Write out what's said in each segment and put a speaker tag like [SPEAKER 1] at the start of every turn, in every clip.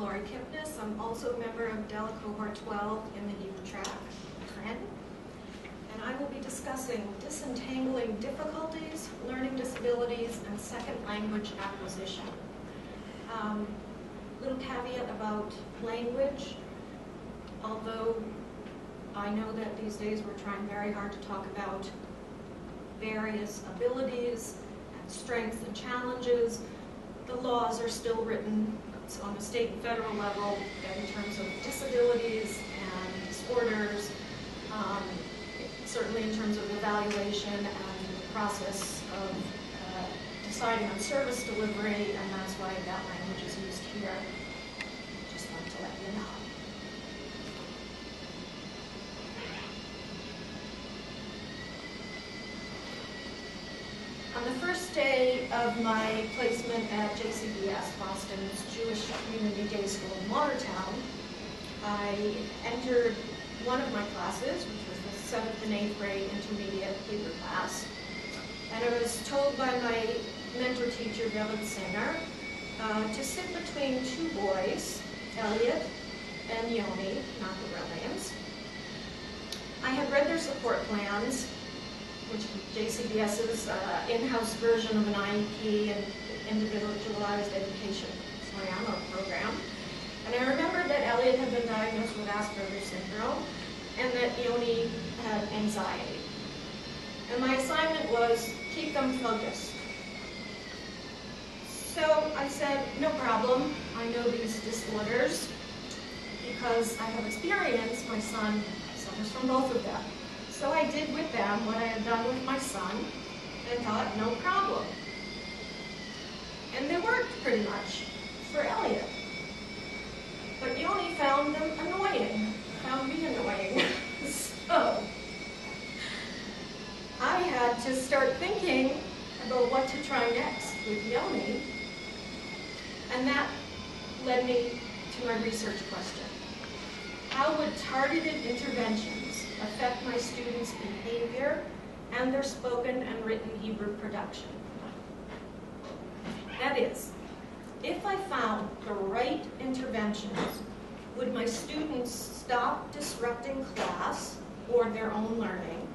[SPEAKER 1] I'm also a member of Delet Cohort 12 in the Hebrew track, and I will be discussing disentangling difficulties, learning disabilities, and second language acquisition. Little caveat about language. Although I know that these days we're trying very hard to talk about various abilities, and strengths and challenges, the laws are still written on the state and federal level in terms of disabilities and disorders, certainly in terms of evaluation and the process of deciding on service delivery, and that's why that language is used here. Just wanted to let you know. On the first day of my placement at JCBS, Boston's Jewish Community Day School in Watertown, I entered one of my classes, which was the 7th and 8th grade intermediate Hebrew class, and I was told by my mentor teacher, Delet, to sit between two boys, Elliot and Yoni, not the real names. I had read their support plans, which JCBS's in-house version of an IEP and individualized education plan or program. And I remembered that Elliot had been diagnosed with Asperger's syndrome and that Yoni had anxiety. And my assignment was keep them focused. So I said, no problem, I know these disorders because I have experience. My son suffers from both of them. So I did with them what I had done with my son, and thought, no problem. And they worked pretty much for Elliot. But Yoni found them annoying, found me annoying. So I had to start thinking about what to try next with Yoni, and that led me to my research question. How would targeted interventions affect my students' behavior and their spoken and written Hebrew production? That is, if I found the right interventions, would my students stop disrupting class or their own learning?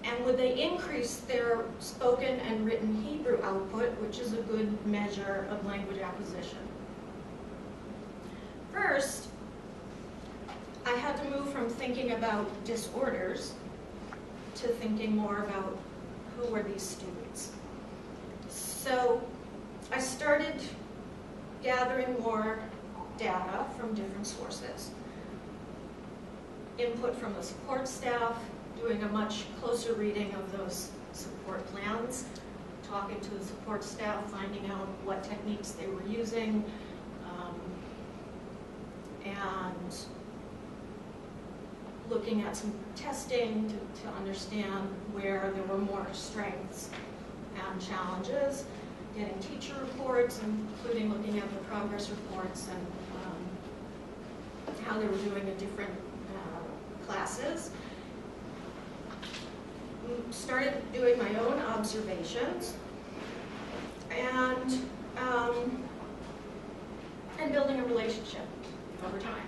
[SPEAKER 1] And would they increase their spoken and written Hebrew output, which is a good measure of language acquisition? First, I had to move from thinking about disorders to thinking more about who were these students. So I started gathering more data from different sources. Input from the support staff, doing a much closer reading of those support plans, talking to the support staff, finding out what techniques they were using, and looking at some testing to understand where there were more strengths and challenges, getting teacher reports, including looking at the progress reports and how they were doing in different classes. Started doing my own observations and building a relationship over time.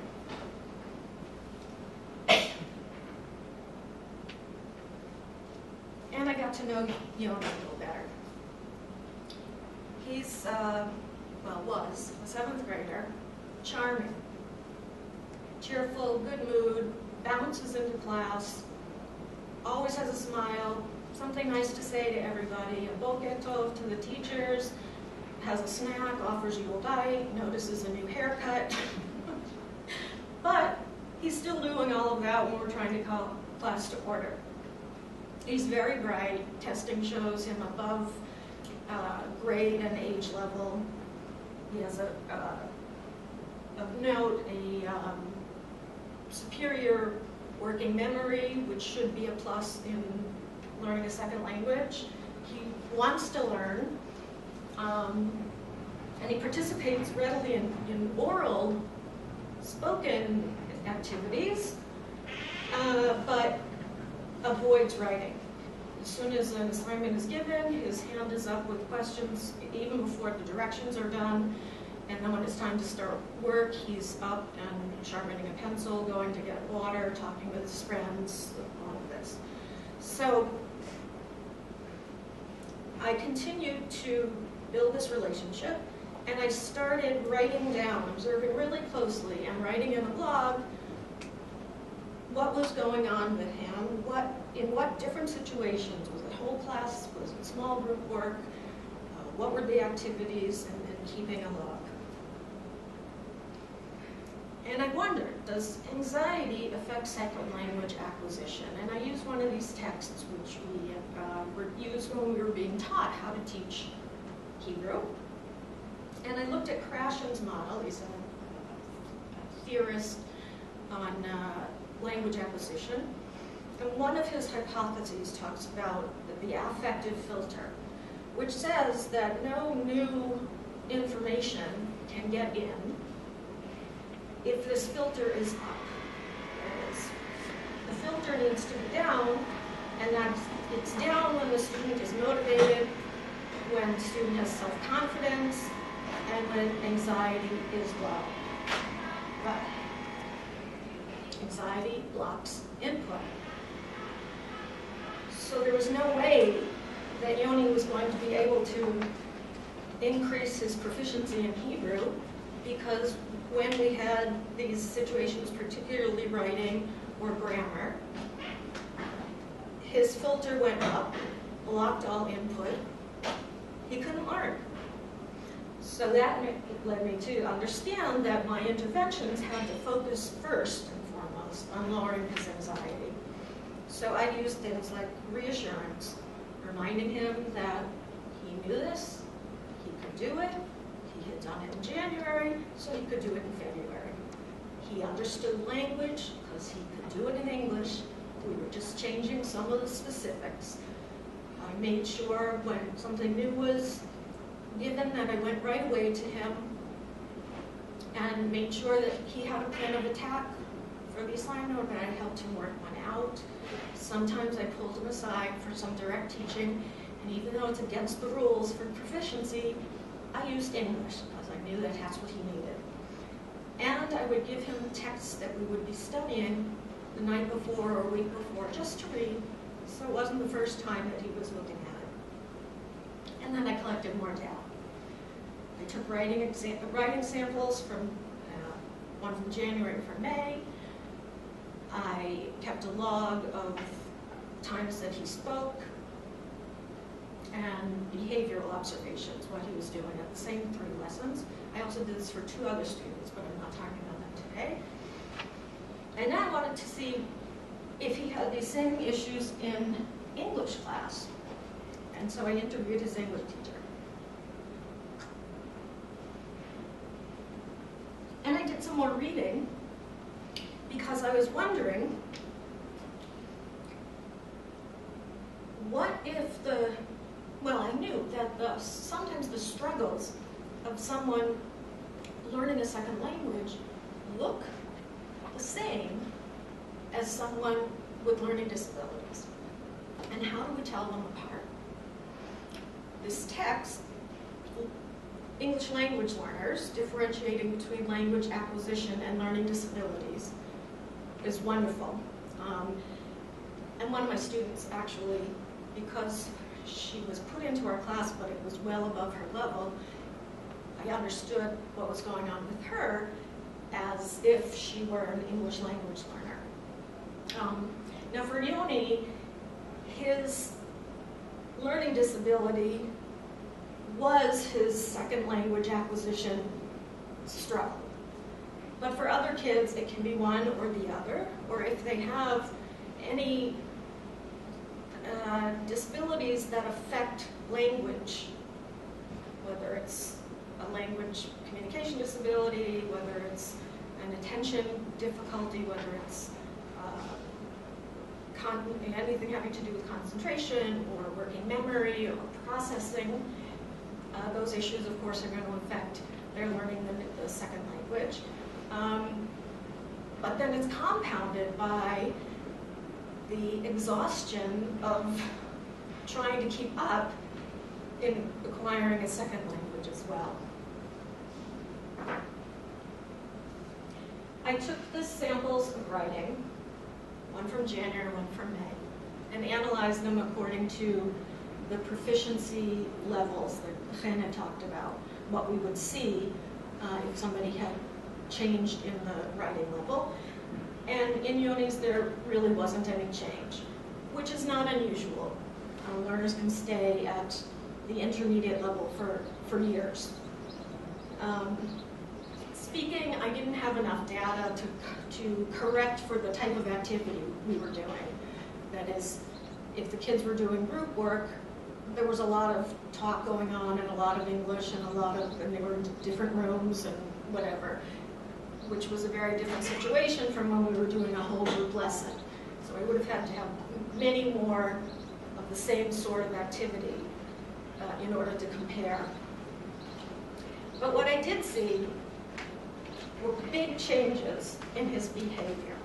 [SPEAKER 1] And I got to know Yoni a little better. He's, was a 7th grader, charming, cheerful, good mood, bounces into class, always has a smile, something nice to say to everybody, a boker tov to the teachers, has a snack, offers you a bite, notices a new haircut. But he's still doing all of that when we're trying to call class to order. He's very bright. Testing shows him above grade and age level. He has a superior working memory, which should be a plus in learning a second language. He wants to learn, and he participates readily in oral, spoken activities, but avoids writing. As soon as an assignment is given, his hand is up with questions even before the directions are done, And then when it's time to start work, he's up and sharpening a pencil, going to get water, talking with his friends, all of this. So I continued to build this relationship, and I started writing down, observing really closely, and writing in a blog what was going on with him, in what different situations, was it whole class, was it small group work, what were the activities, and keeping a log. And I wondered, does anxiety affect second language acquisition? And I used one of these texts which we used when we were being taught how to teach Hebrew. And I looked at Krashen's model. He's a theorist on language acquisition. And one of his hypotheses talks about the affective filter, which says that no new information can get in if this filter is up. That is, the filter needs to be down, and it's down when the student is motivated, when the student has self-confidence, and when anxiety is low. But anxiety blocks input. So there was no way that Yoni was going to be able to increase his proficiency in Hebrew, because when we had these situations, particularly writing or grammar, his filter went up, blocked all input. He couldn't learn. So that led me to understand that my interventions had to focus first and foremost on lowering his anxiety. So I used things like reassurance, reminding him that he knew this, he could do it, he had done it in January, so he could do it in February. He understood language because he could do it in English. We were just changing some of the specifics. I made sure when something new was given that I went right away to him and made sure that he had a plan of attack for the assignment, or that I helped him work one out. Sometimes I pulled him aside for some direct teaching, and even though it's against the rules for proficiency, I used English because I knew that that's what he needed. And I would give him texts that we would be studying the night before or week before just to read, so it wasn't the first time that he was looking at it. And then I collected more data. I took writing samples from one from January for May. I kept a log of times that he spoke and behavioral observations, what he was doing at the same 3 lessons. I also did this for 2 other students, but I'm not talking about them today. And I wanted to see if he had these same issues in English class. And so I interviewed his English teacher. And I did some more reading because I was wondering, what if I knew that sometimes the struggles of someone learning a second language look the same as someone with learning disabilities. And how do we tell them apart? This text, English language learners, differentiating between language acquisition and learning disabilities, is wonderful. And one of my students actually, because she was put into our class but it was well above her level, I understood what was going on with her as if she were an English language learner. Now for Yoni, his learning disability was his second language acquisition struggle. But for other kids, it can be one or the other, or if they have any disabilities that affect language, whether it's a language communication disability, whether it's an attention difficulty, whether it's anything having to do with concentration or working memory or processing, those issues, of course, are going to affect their learning the second language. But then it's compounded by the exhaustion of trying to keep up in acquiring a second language as well. I took the samples of writing, one from January, one from May, and analyzed them according to the proficiency levels that Hannah talked about, what we would see if somebody had changed in the writing level. And in Yoni's, there really wasn't any change, which is not unusual. Learners can stay at the intermediate level for years. Speaking, I didn't have enough data to correct for the type of activity we were doing. That is, if the kids were doing group work, there was a lot of talk going on and a lot of English and they were in different rooms and whatever, which was a very different situation from when we were doing a whole group lesson. So I would have had to have many more of the same sort of activity in order to compare. But what I did see were big changes in his behavior.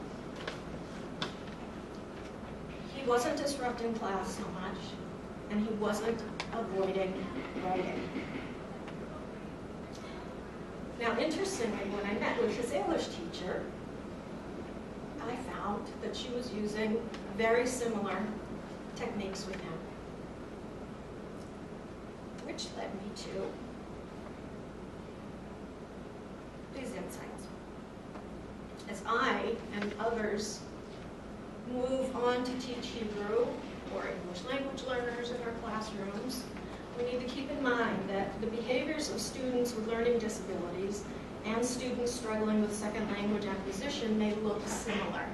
[SPEAKER 1] He wasn't disrupting class so much, and he wasn't avoiding writing. Now, interestingly, when I met with his English teacher, I found that she was using very similar techniques with him, which led me to these insights. As I and others move on to teach Hebrew or English language learners in our classrooms, we need to keep in mind that the behaviors of students with learning disabilities and students struggling with second language acquisition may look similar.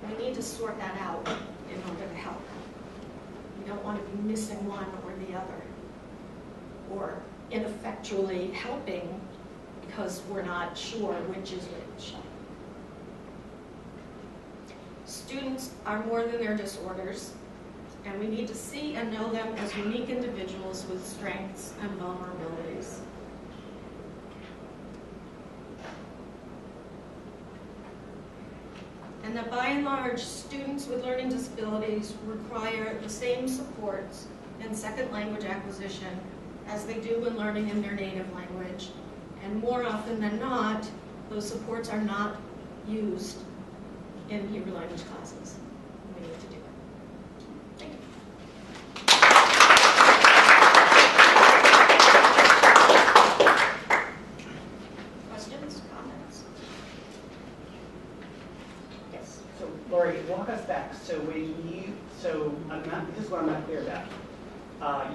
[SPEAKER 1] We need to sort that out in order to help them. We don't want to be missing one or the other, or ineffectually helping because we're not sure which is which. Students are more than their disorders, and we need to see and know them as unique individuals with strengths and vulnerabilities. And that by and large, students with learning disabilities require the same supports in second language acquisition as they do when learning in their native language. And more often than not, those supports are not used in Hebrew language classes. We need to do it. Thank you. Questions, comments? Yes.
[SPEAKER 2] So, Lori, walk us back. So this is what I'm not clear about.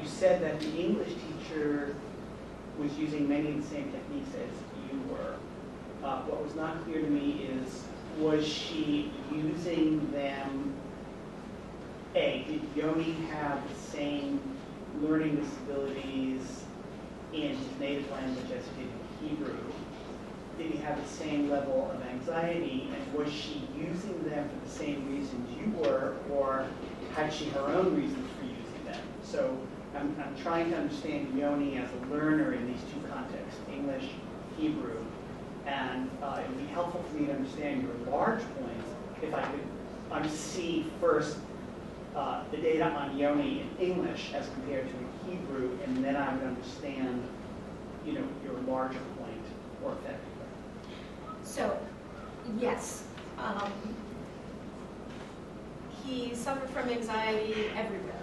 [SPEAKER 2] You said that the English teacher was using many of the same techniques as you were. What was not clear to me is, was she using them, did Yoni have the same learning disabilities in his native language as he did in Hebrew? Did he have the same level of anxiety, and was she using them for the same reasons you were, or had she her own reasons for using them? So I'm trying to understand Yoni as a learner in these two contexts, English, Hebrew, and it would be helpful for me to understand your large points if I could see first the data on Yoni in English as compared to in Hebrew, and then I would understand, your larger point more effectively.
[SPEAKER 1] So, yes, he suffered from anxiety everywhere.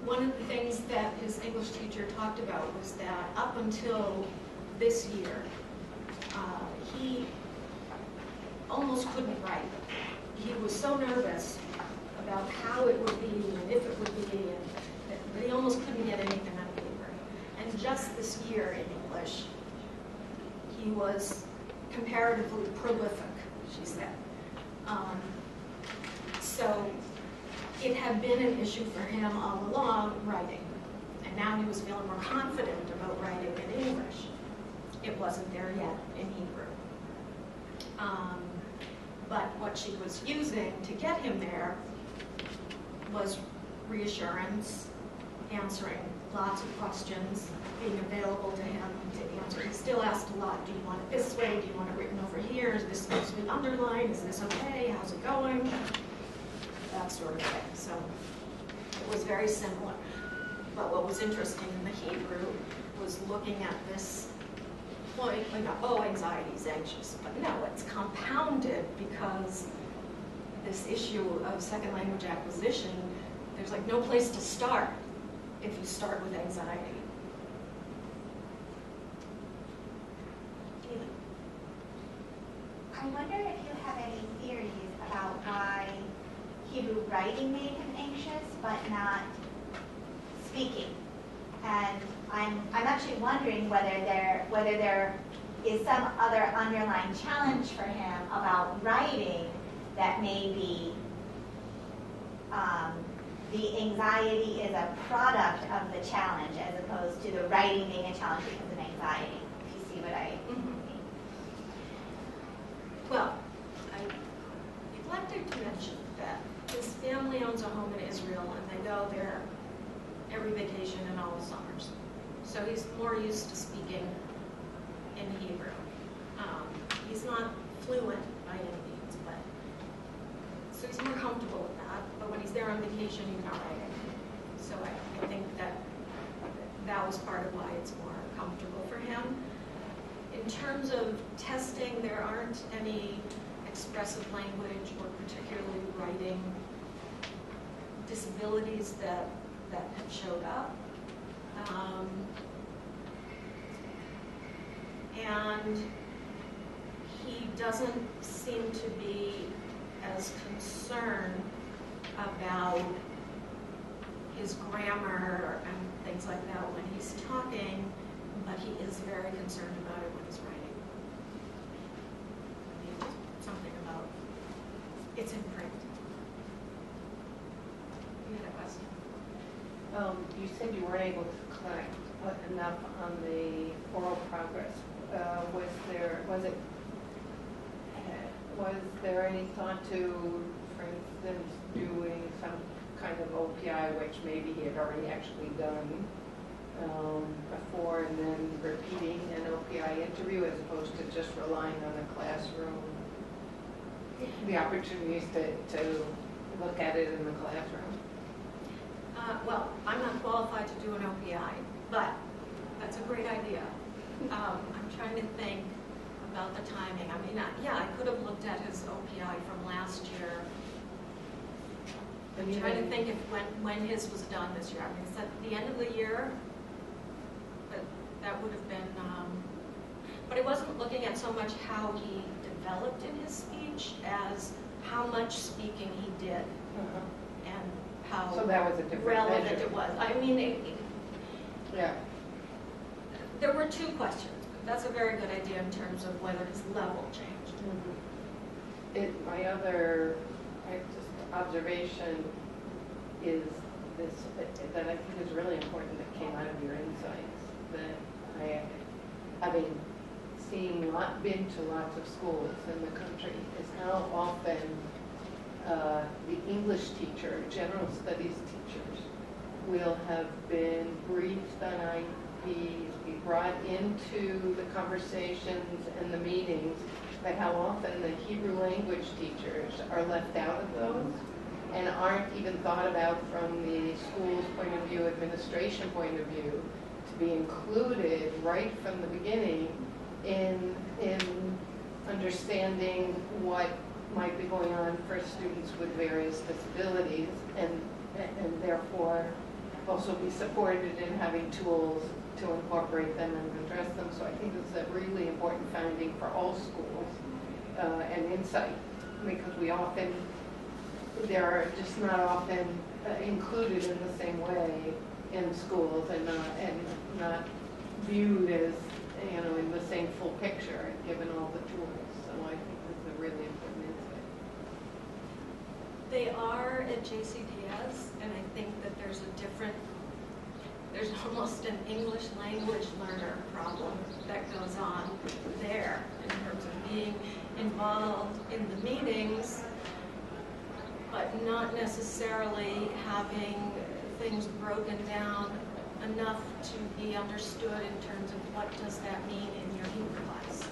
[SPEAKER 1] One of the things that his English teacher talked about was that up until this year, he almost couldn't write. He was so nervous about how it would be and if it would be, and that he almost couldn't get anything on paper. And just this year in English, he was comparatively prolific, she said. So it had been an issue for him all along, writing. And now he was feeling more confident about writing in English. It wasn't there yet in Hebrew. But what she was using to get him there was reassurance, answering lots of questions, being available to him to answer. He still asked a lot. Do you want it this way? Do you want it written over here? Is this supposed to be underlined? Is this okay? How's it going? That sort of thing. So it was very similar. But what was interesting in the Hebrew was looking at this point, like, oh, anxiety is anxious. But no, it's compounded because this issue of second language acquisition, there's like no place to start if you start with anxiety.
[SPEAKER 3] I wonder if you have any theories about why Hebrew writing made him anxious, but not speaking. And I'm actually wondering whether there is some other underlying challenge for him about writing that maybe the anxiety is a product of the challenge as opposed to the writing being a challenge because of anxiety. Do you see what I mean?
[SPEAKER 1] Well, I neglected to mention that his family owns a home in Israel, and they go there every vacation and all the summers. So he's more used to speaking in Hebrew. He's not fluent by any means, but so he's more comfortable with that. But when he's there on vacation, he's not writing. So I think that was part of why it's more comfortable for him. In terms of testing, there aren't any expressive language or particularly writing disabilities that have showed up. And he doesn't seem to be as concerned about his grammar and things like that when he's talking, but he is very concerned about it when he's writing. Something about it's in print. You had a question?
[SPEAKER 4] You said you weren't able to collect enough on the oral progress. Was there any thought to, for instance, doing some kind of OPI, which maybe he had already actually done before, and then repeating an OPI interview as opposed to just relying on the classroom, the opportunities to look at it in the classroom?
[SPEAKER 1] Well, I'm not qualified to do an OPI, but that's a great idea. I'm trying to think about the timing. I mean, I could have looked at his OPI from last year. I'm trying to think if when his was done this year. I mean, it's at the end of the year, but that would have been, but I wasn't looking at so much how he developed in his speech as how much speaking he did and how
[SPEAKER 4] so that was a different
[SPEAKER 1] relevant
[SPEAKER 4] measure.
[SPEAKER 1] it was. I mean,
[SPEAKER 4] Yeah.
[SPEAKER 1] there were two questions. That's a very good idea in terms of whether his level changed.
[SPEAKER 4] My other observation is this, that I think is really important that came out of your insights, that I, having been to lots of schools in the country, is how often the English teacher, general studies teachers, will have been briefed on IEPs, be brought into the conversations and the meetings, but how often the Hebrew language teachers are left out of those and aren't even thought about from the school's point of view, administration point of view, to be included right from the beginning in understanding what might be going on for students with various disabilities, and therefore also be supported in having tools to incorporate them and address them. So I think this is a really important finding for all schools and insight, because they're just not often included in the same way in schools and not viewed as, in the same full picture and given all the tools. So I think this is a really important insight.
[SPEAKER 1] They are at JCDS, and I think that there's almost an English language learner problem that goes on there in terms of being involved in the meetings, but not necessarily having things broken down enough to be understood in terms of what does that mean in your Hebrew class.